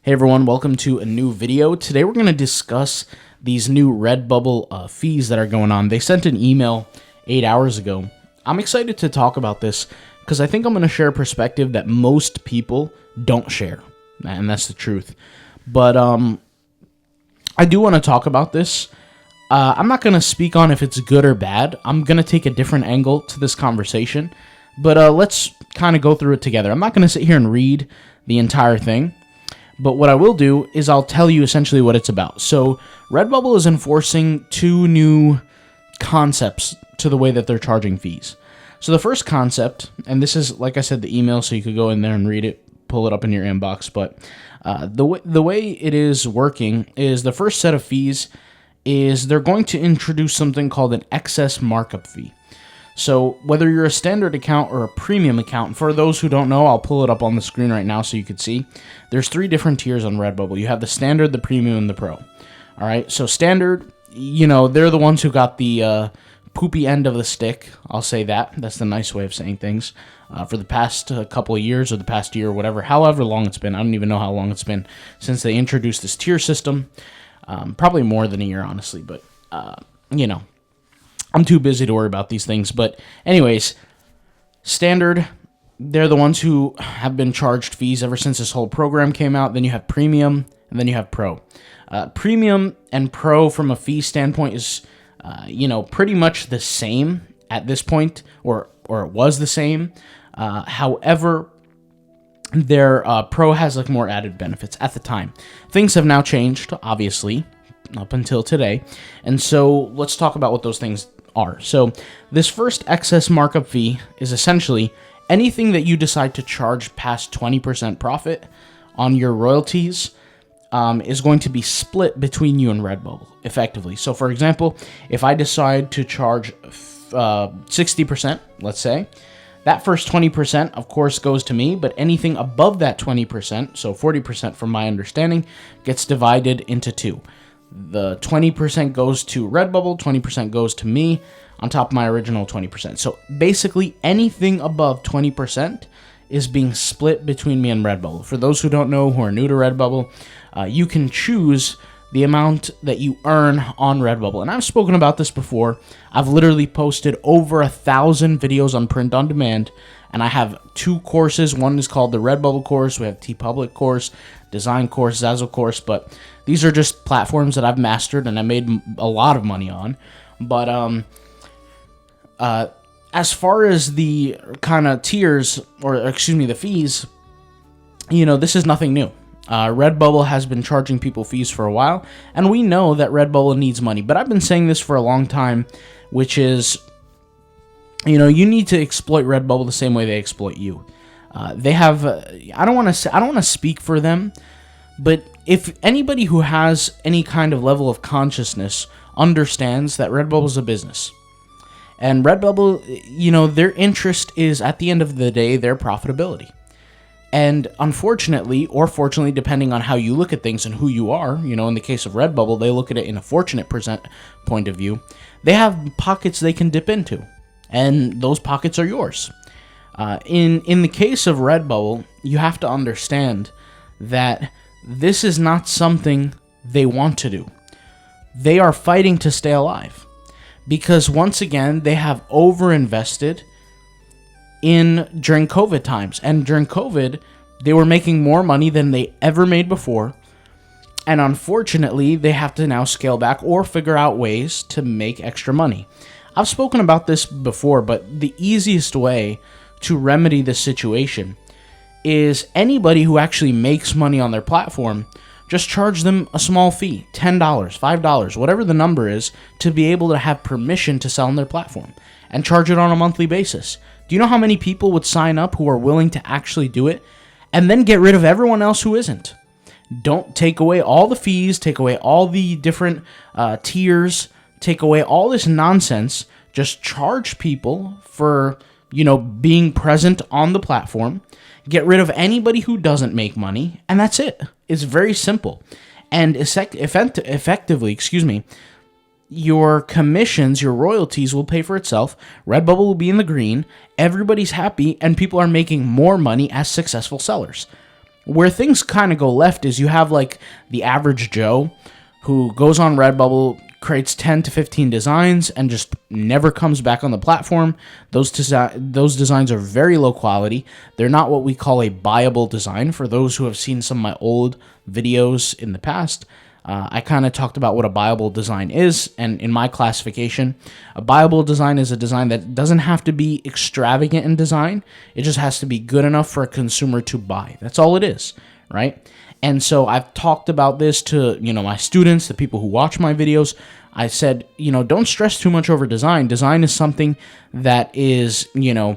Hey everyone, welcome to a new video. Today we're going to discuss these new Redbubble fees that are going on. They sent an email 8 hours ago. I'm excited to talk about this because I think I'm going to share a perspective that most people don't share, and that's the truth. But I do want to talk about this. I'm not going to speak on if it's good or bad. I'm going to take a different angle to this conversation, but let's kind of go through it together. I'm not going to sit here and read the entire thing. But what I will do is I'll tell you essentially what it's about. So Redbubble is enforcing two new concepts to the way that they're charging fees. So the first concept, and this is, like I said, the email, so you could go in there and read it, pull it up in your inbox. But the way it is working is the first set of fees is they're going to introduce something called an excess markup fee. So whether you're a standard account or a premium account, for those who don't know, I'll pull it up on the screen right now so you can see. There's three different tiers on Redbubble. You have the standard, the premium, and the pro. All right, so standard, they're the ones who got the poopy end of the stick. I'll say that. That's the nice way of saying things. For the past couple of years or the past year or whatever, however long it's been. I don't even know how long it's been since they introduced this tier system. Probably more than a year, honestly, but, I'm too busy to worry about these things. But anyways, standard, they're the ones who have been charged fees ever since this whole program came out. Then you have premium, and then you have pro. Premium and pro from a fee standpoint is, pretty much the same at this point, or it was the same. However, their pro has like more added benefits at the time. Things have now changed, obviously, up until today. And so let's talk about what those things are. So this first excess markup fee is essentially anything that you decide to charge past 20% profit on your royalties is going to be split between you and Redbubble, effectively. So for example, if I decide to charge 60%, let's say, that first 20%, of course, goes to me, but anything above that 20%, so 40% from my understanding, gets divided into two. The 20% goes to Redbubble, 20% goes to me, on top of my original 20%. So basically, anything above 20% is being split between me and Redbubble. For those who don't know, who are new to Redbubble, you can choose the amount that you earn on Redbubble. And I've spoken about this before. I've literally posted over 1,000 videos on print on demand, and I have two courses. One is called the Redbubble course. We have TeePublic course, design course, Zazzle course, but these are just platforms that I've mastered and I made a lot of money on. But as far as the kind of tiers, the fees, this is nothing new. Redbubble has been charging people fees for a while, and we know that Redbubble needs money. But I've been saying this for a long time, which is, you need to exploit Redbubble the same way they exploit you. They have, I don't want to speak for them, but if anybody who has any kind of level of consciousness understands that Redbubble is a business, and Redbubble, their interest is, at the end of the day, their profitability. And unfortunately, or fortunately, depending on how you look at things and who you are, in the case of Redbubble, they look at it in a fortunate point of view. They have pockets they can dip into, and those pockets are yours. In the case of Redbubble, you have to understand that this is not something they want to do. They are fighting to stay alive, because once again, they have overinvested during COVID times. And during COVID, they were making more money than they ever made before. And unfortunately, they have to now scale back or figure out ways to make extra money. I've spoken about this before, but the easiest way to remedy this situation is anybody who actually makes money on their platform, just charge them a small fee, $10, $5, whatever the number is, to be able to have permission to sell on their platform, and charge it on a monthly basis. Do you know how many people would sign up who are willing to actually do it, and then get rid of everyone else who isn't? Don't take away all the fees, take away all the different tiers, take away all this nonsense. Just charge people for, being present on the platform. Get rid of anybody who doesn't make money, and that's it. It's very simple. And effectively, your commissions, your royalties will pay for itself. Redbubble will be in the green. Everybody's happy, and people are making more money as successful sellers. Where things kind of go left is you have like the average Joe who goes on Redbubble, creates 10 to 15 designs, and just never comes back on the platform. Those designs are very low quality. They're not what we call a buyable design. For those who have seen some of my old videos in the past, I kind of talked about what a buyable design is, and in my classification, a buyable design is a design that doesn't have to be extravagant in design. It just has to be good enough for a consumer to buy. That's all it is, right? And so I've talked about this to, my students, the people who watch my videos. I said, don't stress too much over design. Design is something that is, you're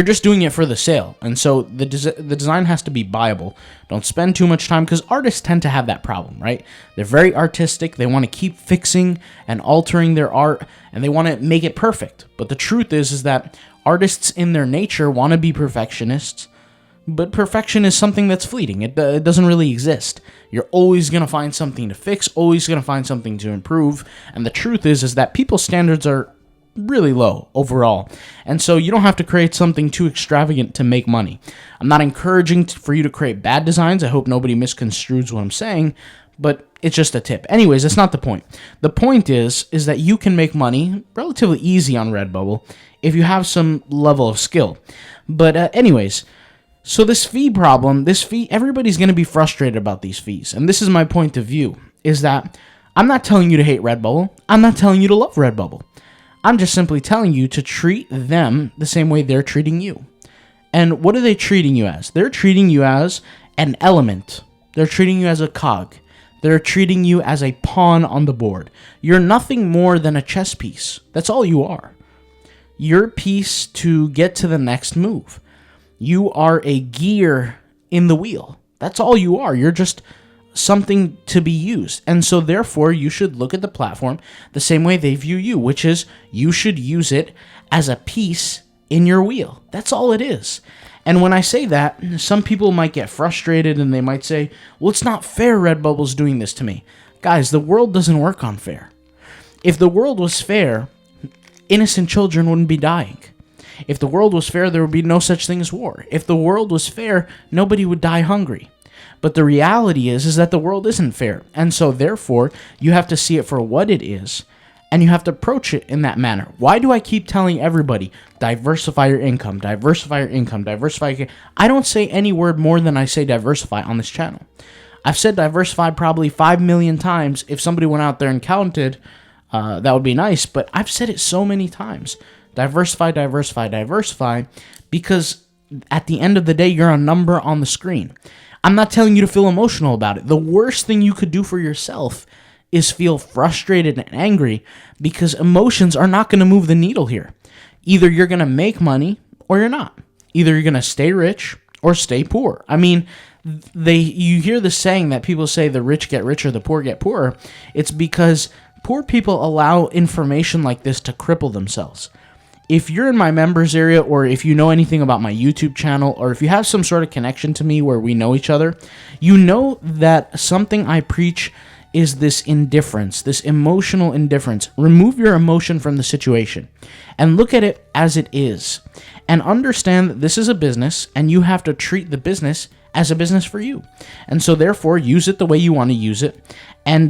just doing it for the sale. And so the design has to be buyable. Don't spend too much time, because artists tend to have that problem, right? They're very artistic. They want to keep fixing and altering their art, and they want to make it perfect. But the truth is that artists in their nature want to be perfectionists. But perfection is something that's fleeting. It doesn't really exist. You're always going to find something to fix, always going to find something to improve. And the truth is that people's standards are really low overall. And so you don't have to create something too extravagant to make money. I'm not encouraging for you to create bad designs. I hope nobody misconstrues what I'm saying, but it's just a tip. Anyways, that's not the point. The point is that you can make money relatively easy on Redbubble if you have some level of skill. But anyways, so this fee problem, everybody's going to be frustrated about these fees. And this is my point of view, is that I'm not telling you to hate Redbubble. I'm not telling you to love Redbubble. I'm just simply telling you to treat them the same way they're treating you. And what are they treating you as? They're treating you as an element. They're treating you as a cog. They're treating you as a pawn on the board. You're nothing more than a chess piece. That's all you are. You're a piece to get to the next move. You are a gear in the wheel. That's all you are. You're just something to be used. And so therefore, you should look at the platform the same way they view you, which is you should use it as a piece in your wheel. That's all it is. And when I say that, some people might get frustrated and they might say, well, it's not fair Redbubble's doing this to me. Guys, the world doesn't work on fair. If the world was fair, innocent children wouldn't be dying. If the world was fair, there would be no such thing as war. If the world was fair, nobody would die hungry. But the reality is that the world isn't fair. And so therefore, you have to see it for what it is, and you have to approach it in that manner. Why do I keep telling everybody, diversify your income, diversify your income, diversify your income? I don't say any word more than I say diversify on this channel. I've said diversify probably 5 million times. If somebody went out there and counted, that would be nice. But I've said it so many times. Diversify, diversify, diversify, because at the end of the day, you're a number on the screen. I'm not telling you to feel emotional about it. The worst thing you could do for yourself is feel frustrated and angry, because emotions are not going to move the needle here. Either you're going to make money or you're not. Either you're going to stay rich or stay poor. I mean, you hear the saying that people say the rich get richer, the poor get poorer. It's because poor people allow information like this to cripple themselves. If you're in my members area, or if you know anything about my YouTube channel, or if you have some sort of connection to me where we know each other, you know that something I preach is this indifference, this emotional indifference. Remove your emotion from the situation and look at it as it is, and understand that this is a business and you have to treat the business as a business for you. And so therefore, use it the way you want to use it, and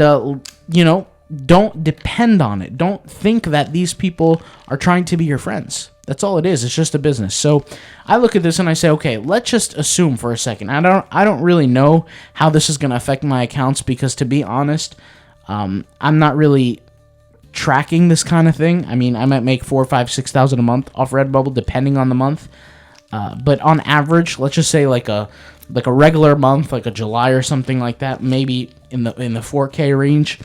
don't depend on it. Don't think that these people are trying to be your friends. That's all it is. It's just a business. So I look at this and I say, okay, let's just assume for a second. I don't really know how this is going to affect my accounts, because to be honest, I'm not really tracking this kind of thing. I mean, I might make $4,000, $5,000, $6,000 a month off Redbubble, depending on the month. But on average, let's just say like a regular month, like a July or something like that, maybe in the 4K range.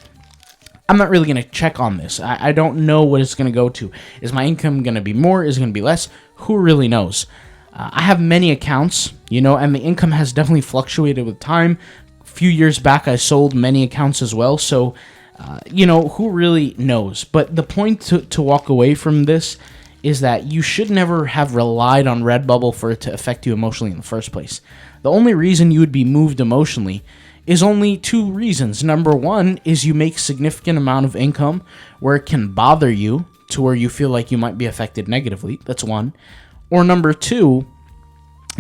I'm not really going to check on this. I don't know what it's going to go to. Is my income going to be more? Is it going to be less? Who really knows? I have many accounts, and the income has definitely fluctuated with time. A few years back, I sold many accounts as well. So, who really knows? But the point to walk away from this is that you should never have relied on Redbubble for it to affect you emotionally in the first place. The only reason you would be moved emotionally is only two reasons. Number one is you make significant amount of income where it can bother you to where you feel like you might be affected negatively. That's one. Or number two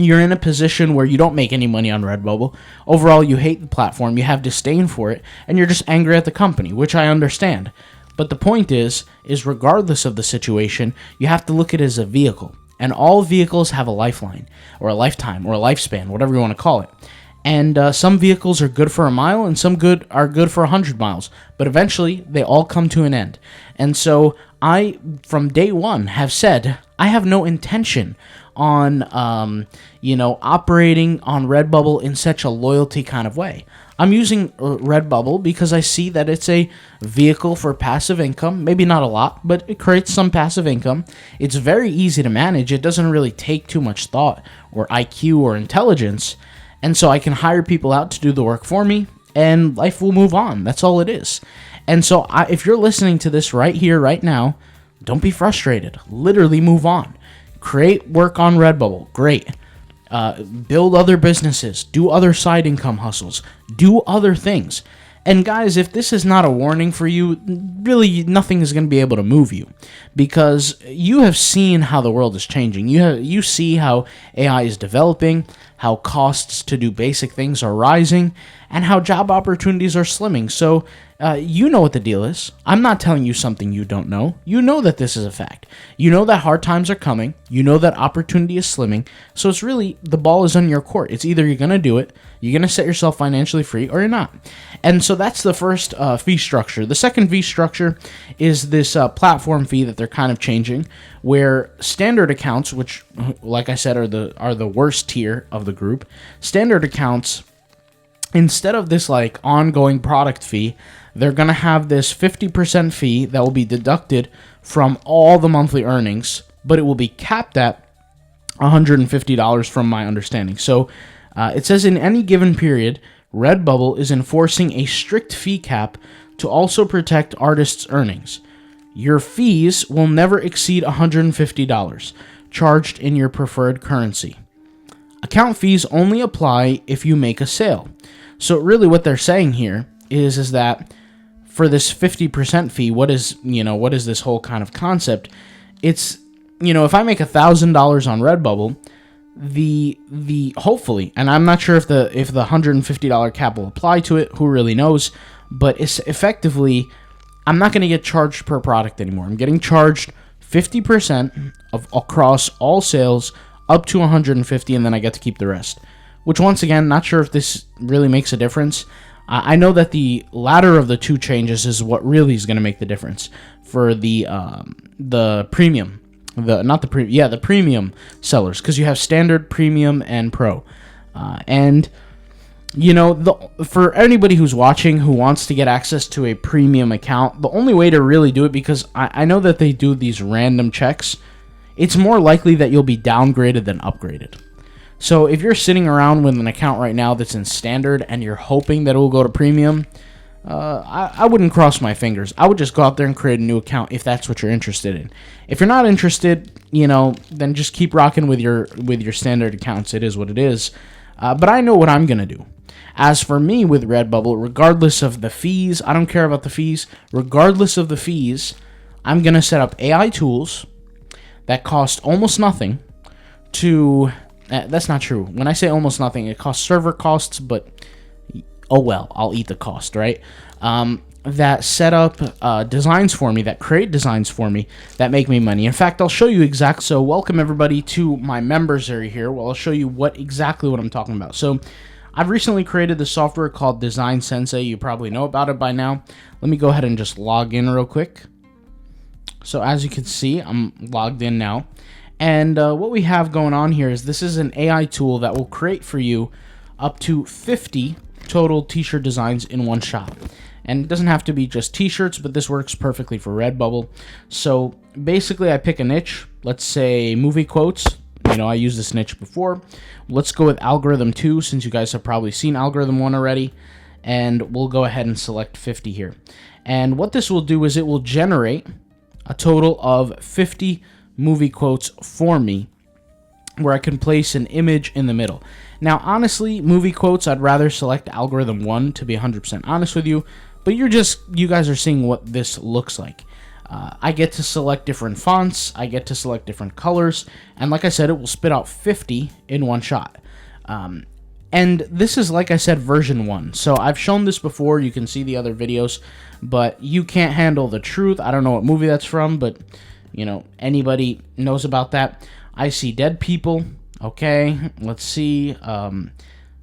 you're in a position where you don't make any money on Redbubble. Overall, you hate the platform, you have disdain for it, and you're just angry at the company, which I understand. But the point is regardless of the situation, you have to look at it as a vehicle. And all vehicles have a lifeline, or a lifetime, or a lifespan, whatever you want to call it. And some vehicles are good for a mile, and some are good for 100 miles. But eventually, they all come to an end. And so I, from day one, have said I have no intention on, operating on Redbubble in such a loyalty kind of way. I'm using Redbubble because I see that it's a vehicle for passive income. Maybe not a lot, but it creates some passive income. It's very easy to manage. It doesn't really take too much thought or IQ or intelligence. And so I can hire people out to do the work for me, and life will move on. That's all it is. And so if you're listening to this right here, right now, don't be frustrated. Literally move on. Create work on Redbubble. Great. Build other businesses. Do other side income hustles. Do other things. And guys, if this is not a warning for you, really nothing is going to be able to move you, because you have seen how the world is changing. You see how AI is developing, how costs to do basic things are rising, and how job opportunities are slimming. So you know what the deal is. I'm not telling you something you don't know. You know that this is a fact. You know that hard times are coming. You know that opportunity is slimming. So it's really, the ball is on your court. It's either you're going to do it, you're going to set yourself financially free, or you're not. And so that's the first fee structure. The second fee structure is this platform fee that they're kind of changing, where standard accounts, which, like I said, are the worst tier of the group, standard accounts, instead of this like ongoing product fee, they're going to have this 50% fee that will be deducted from all the monthly earnings, but it will be capped at $150 from my understanding. So it says in any given period, Redbubble is enforcing a strict fee cap to also protect artists' earnings. Your fees will never exceed $150, charged in your preferred currency. Account fees only apply if you make a sale. So really what they're saying here is that for this 50% fee, what is this whole kind of concept? It's, if I make $1,000 on Redbubble, the hopefully, and I'm not sure if the $150 cap will apply to it, who really knows, but it's effectively, I'm not going to get charged per product anymore. I'm getting charged 50% of across all sales up to $150, and then I get to keep the rest. Which, once again, not sure if this really makes a difference. I know that the latter of the two changes is what really is going to make the difference for the premium, the premium sellers, because you have standard, premium, and pro, and for anybody who's watching who wants to get access to a premium account, the only way to really do it, because I know that they do these random checks, it's more likely that you'll be downgraded than upgraded. So if you're sitting around with an account right now that's in standard and you're hoping that it will go to premium, I wouldn't cross my fingers. I would just go out there and create a new account if that's what you're interested in. If you're not interested, then just keep rocking with your standard accounts. It is what it is. But I know what I'm going to do. As for me with Redbubble, regardless of the fees, I don't care about the fees. Regardless of the fees, I'm going to set up AI tools that cost almost nothing to... that's not true. When I say almost nothing, it costs server costs, but oh well, I'll eat the cost, right? That set up designs for me, that create designs for me, that make me money. In fact, I'll show you so welcome everybody to my members area here. Well, I'll show you exactly what I'm talking about. So I've recently created this software called Design Sensei. You probably know about it by now. Let me go ahead and just log in real quick. So as you can see, I'm logged in now. And what we have going on here is this is an AI tool that will create for you up to 50 total t-shirt designs in one shot. And it doesn't have to be just t-shirts, but this works perfectly for Redbubble. So basically I pick a niche, let's say movie quotes. I used this niche before. Let's go with Algorithm 2, since you guys have probably seen Algorithm 1 already. And we'll go ahead and select 50 here. And what this will do is it will generate a total of 50 movie quotes for me, where I can place an image in the middle. Now, honestly, movie quotes, I'd rather select Algorithm 1 to be 100% honest with you, but you guys are seeing what this looks like. I get to select different fonts, I get to select different colors, and like I said, it will spit out 50 in one shot. And this is, like I said, version 1. So I've shown this before, you can see the other videos, but you can't handle the truth. I don't know what movie that's from, but, you know, anybody knows about that. I see dead people. Okay, let's see.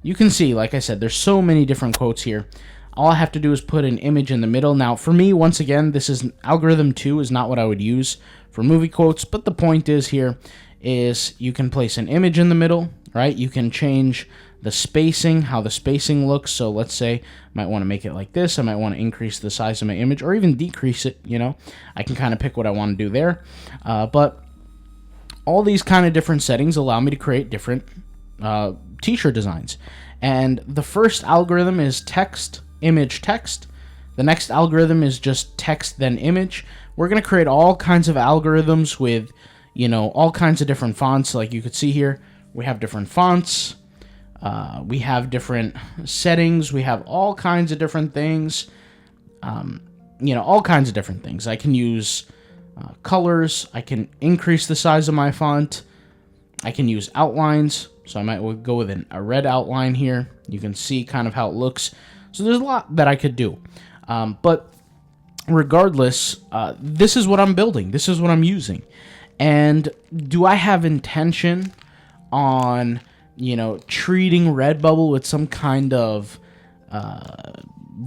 You can see, like I said, there's so many different quotes here. All I have to do is put an image in the middle. Now, for me, once again, this is algorithm 2 is not what I would use for movie quotes, but the point is here is you can place an image in the middle, right? You can change the spacing, how the spacing looks. So let's say I might want to make it like this. I might want to increase the size of my image or even decrease it, you know. I can kind of pick what I want to do there. But all these kind of different settings allow me to create different t-shirt designs. And the first algorithm is text, image, text. The next algorithm is just text, then image. We're going to create all kinds of algorithms with, you know, all kinds of different fonts. Like you could see here, we have different fonts. We have different settings. We have all kinds of different things. You know, all kinds of different things. I can use colors. I can increase the size of my font. I can use outlines. So I might go with a red outline here. You can see kind of how it looks. So there's a lot that I could do. But regardless, this is what I'm building. This is what I'm using. And do I have intention on, you know, treating Redbubble with some kind of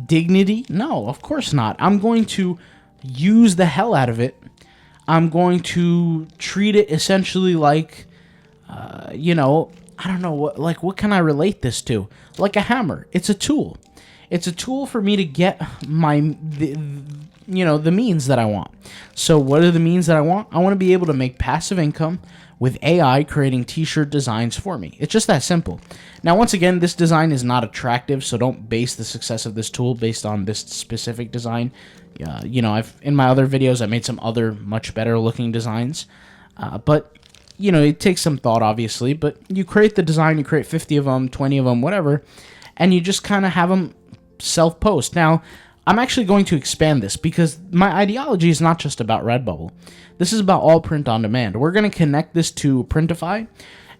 dignity? No, of course not. I'm going to use the hell out of it. I'm going to treat it essentially like, you know, I don't know, what can I relate this to? Like a hammer. It's a tool. It's a tool for me to get the means that I want. So what are the means that I want? I want to be able to make passive income with AI creating t-shirt designs for me. It's just that simple. Now, once again, this design is not attractive, so don't base the success of this tool based on this specific design. You know, in my other videos, I made some other much better looking designs. But, you know, it takes some thought, obviously. But you create the design, you create 50 of them, 20 of them, whatever, and you just kind of have them self-post. Now, I'm actually going to expand this because my ideology is not just about Redbubble. This is about all print on demand. We're going to connect this to Printify,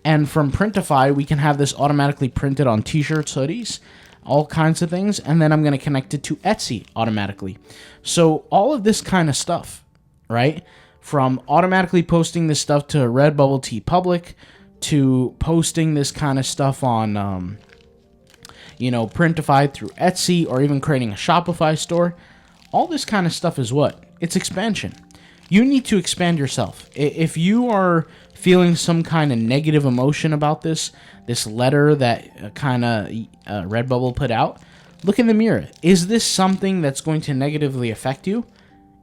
and from Printify, we can have this automatically printed on t-shirts, hoodies, all kinds of things, and then I'm going to connect it to Etsy automatically. So all of this kind of stuff, right? From automatically posting this stuff to Redbubble TeePublic to posting this kind of stuff on you know, Printify through Etsy, or even creating a Shopify store. All this kind of stuff is what? It's expansion. You need to expand yourself. If you are feeling some kind of negative emotion about this letter that kind of Redbubble put out, look in the mirror. Is this something that's going to negatively affect you?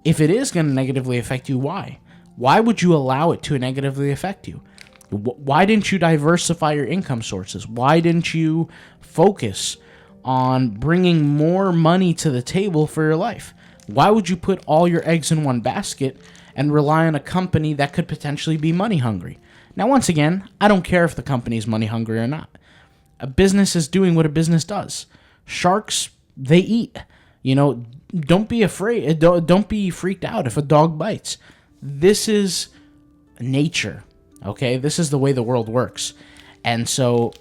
If it is going to negatively affect you, why? Why would you allow it to negatively affect you? Why didn't you diversify your income sources? Why didn't you focus on bringing more money to the table for your life? Why would you put all your eggs in one basket and rely on a company that could potentially be money hungry? Now, once again, I don't care if the company is money hungry or not. A business is doing what a business does. Sharks, they eat. You know, don't be afraid. Don't be freaked out if a dog bites. This is nature. Okay, this is the way the world works. And so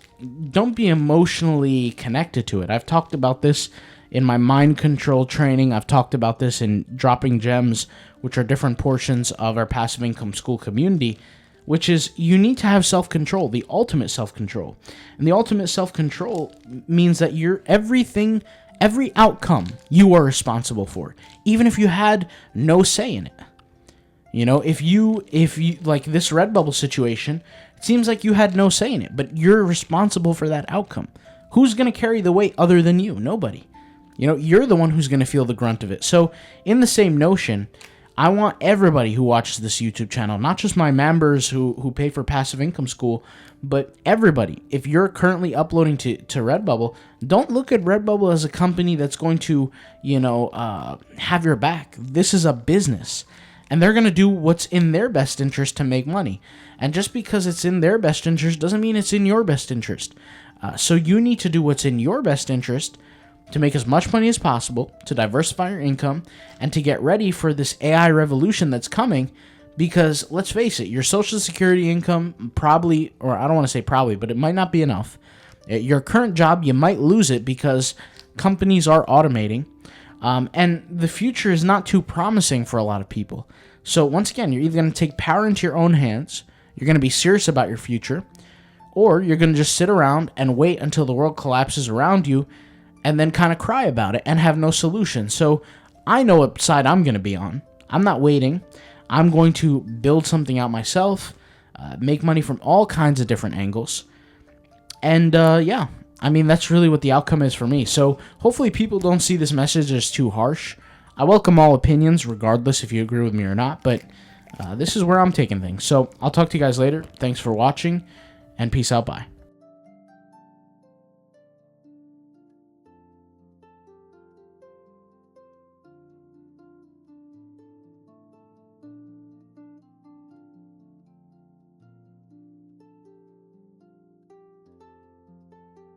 don't be emotionally connected to it. I've talked about this in my mind control training. I've talked about this in Dropping Gems, which are different portions of our passive income school community, which is you need to have self-control, the ultimate self-control. And the ultimate self-control means that every outcome you are responsible for, even if you had no say in it. You know, if you like this Redbubble situation, it seems like you had no say in it, but you're responsible for that outcome. Who's going to carry the weight other than you? Nobody. You know, you're the one who's going to feel the grunt of it. So in the same notion, I want everybody who watches this YouTube channel, not just my members who pay for Passive Income School, but everybody. If you're currently uploading to Redbubble, don't look at Redbubble as a company that's going to, you know, have your back. This is a business. And they're going to do what's in their best interest to make money. And just because it's in their best interest doesn't mean it's in your best interest. So you need to do what's in your best interest to make as much money as possible, to diversify your income, and to get ready for this AI revolution that's coming. Because let's face it, your Social Security income probably, or I don't want to say probably, but it might not be enough. Your current job, you might lose it because companies are automating. And the future is not too promising for a lot of people. So once again, you're either going to take power into your own hands, you're going to be serious about your future, or you're going to just sit around and wait until the world collapses around you and then kind of cry about it and have no solution. So I know what side I'm going to be on. I'm not waiting. I'm going to build something out myself, make money from all kinds of different angles. And yeah, I mean, that's really what the outcome is for me. So hopefully people don't see this message as too harsh. I welcome all opinions, regardless if you agree with me or not. But this is where I'm taking things. So I'll talk to you guys later. Thanks for watching, and peace out. Bye.